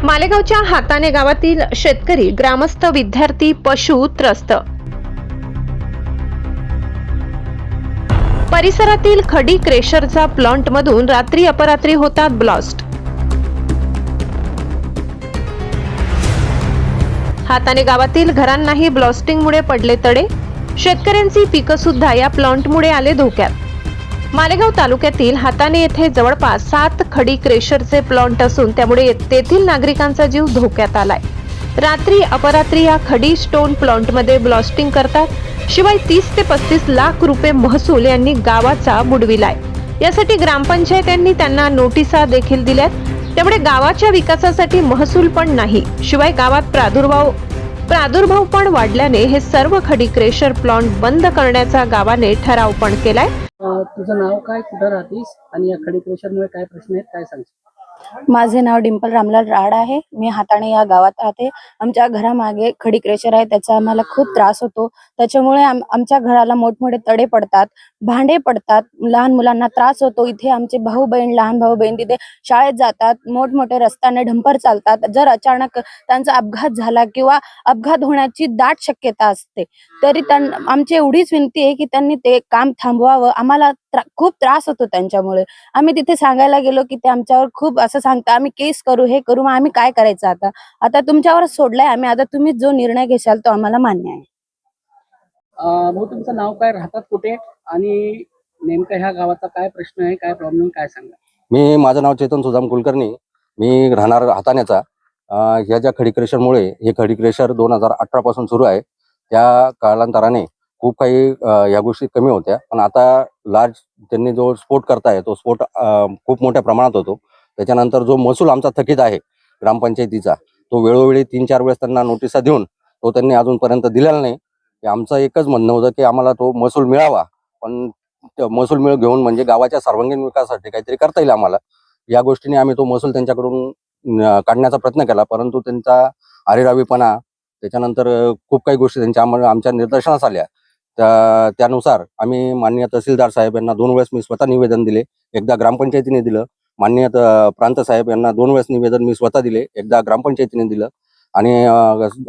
मालेगावच्या हाताने गावातील शेतकरी, ग्रामस्थ, विद्यार्थी, पशु त्रस्त. परिसरातील खडी क्रेशरचा प्लांट मधून रात्री अपरात्री होतात ब्लास्ट. हाताने गावातील घरांनाही ब्लास्टिंगमुळे पडले तडे. शेतकऱ्यांची पिकं सुद्धा या प्लांटमुळे आले धोक्यात. मालेगाव तालुक्यातील हाताने येथे जवळपास 7 खडी क्रेशरचे प्लांट असून त्यामुळे तेथील नागरिकांचा जीव धोक्यात आलाय. रात्री अपरात्री या खडी स्टोन प्लांटमध्ये ब्लास्टिंग करतात. शिवाय 30 ते 35 लाख रुपये महसूल यांनी गावाचा बुडविलाय. यासाठी ग्रामपंचायतांनी त्यांना नोटिसा देखील दिल्यात. त्यामुळे गावाच्या विकासासाठी महसूल पण नाही, शिवाय गावात प्रादुर्भाव पण वाढल्याने हे सर्व खडी क्रेशर प्लांट बंद करण्याचा गावाने ठराव पण केलाय. तुझं नाव काय, कुठं राहतीस आणि या खडी क्रेशरमुळे काय प्रश्न आहेत, काय सांगशील? माझे नाव डिंपल रामलाल राड आहे. मी हाताणे या गावात राहते. आमच्या घरामागे खडी क्रेशर आहे, त्याचा आम्हाला खूप त्रास होतो. त्याच्यामुळे आमच्या घराला मोठमोठे तडे पडतात, भांडे पडतात, लहान मुलांना त्रास होतो. इथे आमचे भाऊ बहीण, लहान भाऊ बहीण तिथे शाळेत जातात, मोठमोठे रस्त्याने डंपर चालतात. जर अचानक त्यांचा अपघात झाला किंवा अपघात होण्याची दाट शक्यता असते, तरी आमची एवढीच विनंती आहे की त्यांनी ते काम थांबवावं. आम्हाला खूप त्रास होतो त्यांच्यामुळे. आम्ही तिथे सांगायला गेलो की ते आमच्यावर खूप असं सांगता, आम्ही केस करू, हे करू. मग आम्ही काय करायचं आता तुमच्यावर सोडलंय आम्ही. आता तुम्ही जो निर्णय घेशाल तो आम्हाला मान्य आहे. भाऊ, तुमचं नाव काय, राहतात कुठे आणि नेमका ह्या गावाचा काय प्रश्न आहे, काय प्रॉब्लेम, काय सांगा? माझं नाव चेतन सुदाम कुलकर्णी. मी राहणार हाताण्याचा. ह्या ज्या खडी क्रेशरमुळे, हे खडी क्रेशर 2018 पासून सुरू आहे. त्या कालांतराने खूप काही या गोष्टी कमी होत्या, पण आता लार्ज त्यांनी जो स्फोट करताय तो स्फोट खूप मोठ्या प्रमाणात होतो. त्याच्यानंतर जो महसूल आमचा थकीत आहे ग्रामपंचायतीचा, तो वेळोवेळी 3-4 वेळेस त्यांना नोटिसा देऊन तो त्यांनी अजूनपर्यंत दिलेला नाही. आमचं एकच म्हणणं होतं की आम्हाला तो महसूल मिळावा, पण महसूल घेऊन म्हणजे गावाच्या सर्वांगीण विकासासाठी काहीतरी करता येईल आम्हाला. या गोष्टीने आम्ही तो महसूल त्यांच्याकडून काढण्याचा प्रयत्न केला, परंतु त्यांचा अरेरावीपणा, त्याच्यानंतर खूप काही गोष्टी आमच्या निदर्शनास आल्या. त्यानुसार आम्ही माननीय तहसीलदार साहेब यांना 2 वेळेस मी स्वतः निवेदन दिले. एकदा ग्रामपंचायतीने दिलं. माननीय प्रांत साहेब यांना 2 वेळेस निवेदन मी स्वतः दिले. एकदा ग्रामपंचायतीने दिलं आणि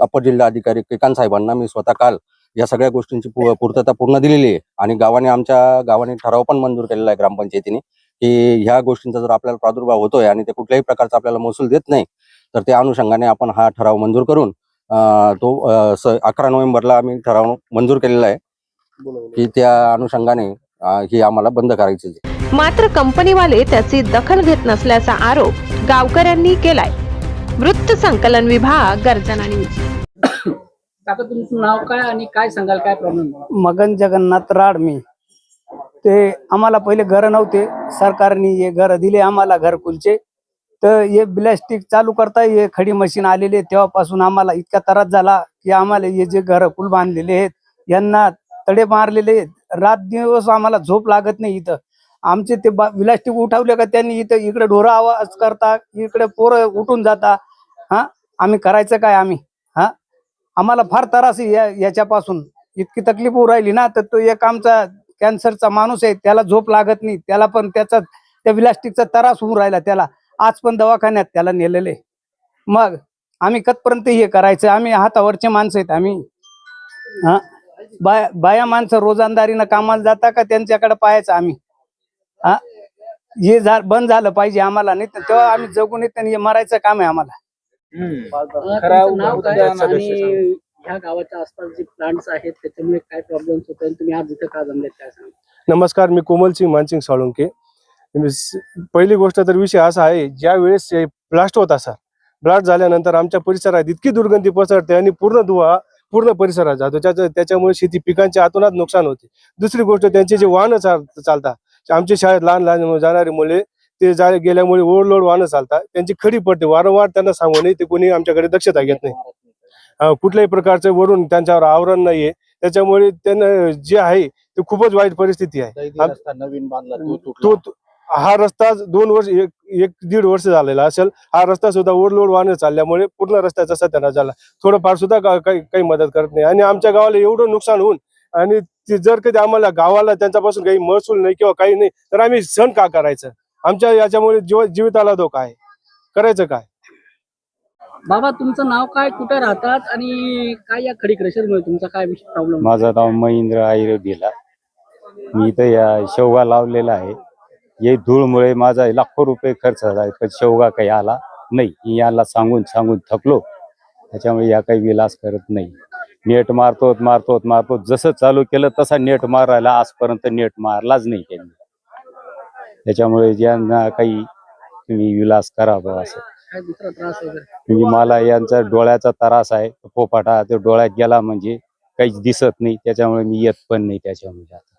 अपर जिल्हा अधिकारी केकांत साहेबांना मी स्वतः काल या सगळ्या गोष्टींची पूर्तता पूर्ण दिलेली आहे. आणि आमच्या गावाने ठराव पण मंजूर केलेला आहे ग्रामपंचायतीने की ह्या गोष्टींचा जर आपल्याला प्रादुर्भाव होतोय आणि ते कुठल्याही प्रकारचा आपल्याला महसूल देत नाही, तर त्या अनुषंगाने आपण हा ठराव मंजूर करून तो 11 नोव्हेंबरला आम्ही ठराव मंजूर केलेला आहे की त्या अनुषंगाने ही आम्हाला बंद करायची. मात्र कंपनीवाले त्याची दखल घेत नसल्याचा आरोप गावकऱ्यांनी केलाय. वृत्त संकलन विभाग, गर्जना न्यूज. काका, तुमचं नाव काय आणि काय सांगाल, काय प्रॉब्लेम? मगन जगन्नाथ राड. मी ते आम्हाला पहिले घर नव्हते, सरकारने हे घर दिले आम्हाला घरकुलचे. तर हे प्लास्टिक चालू करता हे खडी मशीन आलेले, तेव्हापासून आम्हाला इतका त्रास झाला की आम्हाला हे जे घरकुल बांधलेले आहेत यांना तडे मारलेले. रात दिवस आम्हाला झोप लागत नाही. इथं आमचे ते प्लास्टिक उठवले का त्यांनी इथं इकडे ढोरा आवाज करता, इकडे पोरं उठून जाता. आम्ही करायचं काय? आम्हाला फार त्रास याच्यापासून इतकी तकलीफ होऊ राहिली ना. तर तो एक आमचा कॅन्सरचा माणूस आहे, त्याला झोप लागत नाही, त्याला पण त्या प्लास्टिकचा त्रास होऊन राहिला. त्याला आज पण दवाखान्यात त्याला नेलेले. मग आम्ही कतपर्यंत हे करायचं? आम्ही हातावरचे माणसं आहेत आम्ही. बाया माणसं रोजंदारीनं कामाला जाता का त्यांच्याकडे पाहायचं आम्ही? हे बंद झालं पाहिजे आम्हाला, नाही तर तेव्हा आम्ही जगून येत आणि मरायचं काम आहे आम्हाला. नाव काय आणि ह्या गावाच्या आसपास जे प्लांट्स आहेत त्याच्यामुळे काय प्रॉब्लेम होत आणि तुम्ही आज इथं का जमलेत, काय सांगा? नमस्कार, मी कोमलसिंग मानसिंग साळुंके. पहिली गोष्ट तर विषय असा आहे, ज्या वेळेस ब्लास्ट होता सर, ब्लास्ट झाल्यानंतर आमच्या परिसरात इतकी दुर्गंधी पसरते आणि पूर्ण धुवा पूर्ण परिसरात जातो. त्याच्यामुळे शेती पिकांच्या आतोनात नुकसान होते. दुसरी गोष्ट, त्यांचे जे वाहनं चालतात, आमच्या शाळेत लहान लहान जाणारे मुले ते गेल्यामुळे ओव्हरलोड वाहनं चालतात, त्यांची खडी पडते. वारंवार त्यांना सांगूनही ते कोणी आमच्याकडे दक्षता घेत नाही. कुठल्याही प्रकारचं वरून त्यांच्यावर आवरण नाहीये. त्याच्यामुळे त्यांना जे आहे ते खूपच वाईट परिस्थिती आहे. नवीन बांधला तो हा रस्ता 2 वर्ष 1-1.5 वर्ष झालेला असेल. हा रस्ता सुद्धा ओव्हरलोड वाहनं चालल्यामुळे पूर्ण रस्त्याचा सत्यानाश झाला. थोडंफार सुद्धा काही मदत करत नाही. आणि आमच्या गावाला एवढं नुकसान होऊन आणि जर कधी आम्हाला गावाला त्यांच्यापासून काही महसूल नाही किंवा काही नाही, तर आम्ही सण का करायचं? आमच्या याच्यामुळे जीविताला धोका आहे. करायचं काय? बाबा तुमचं नाव काय, कुठे राहतात आणि काय या खडी क्रेशरमुळे तुमचा काय प्रॉब्लेम? माझं नाव महेंद्र आहिरे भिला. मी इथं या शेवगा लावलेला आहे. हे धूळमुळे माझा लाखो रुपये खर्च झाला आहे, पण शेवगा काही आला नाही. मी याला सांगून सांगून थकलो, त्याच्यामुळे या काही विलास करत नाही. नेट मारतो जसं चालू केलं तसा नेट मारायला आजपर्यंत नेट मारलाच नाही त्यांनी. त्याच्यामुळे ज्यांना काही तुम्ही विलास करावा असं. काय दुसरा त्रास वगैरे? म्हणजे मला यांचा डोळ्याचा त्रास आहे, पोपाटा तो डोळ्यात गेला म्हणजे काहीच दिसत नाही, त्याच्यामुळे मी येत पण नाही त्याच्यामुळे आता.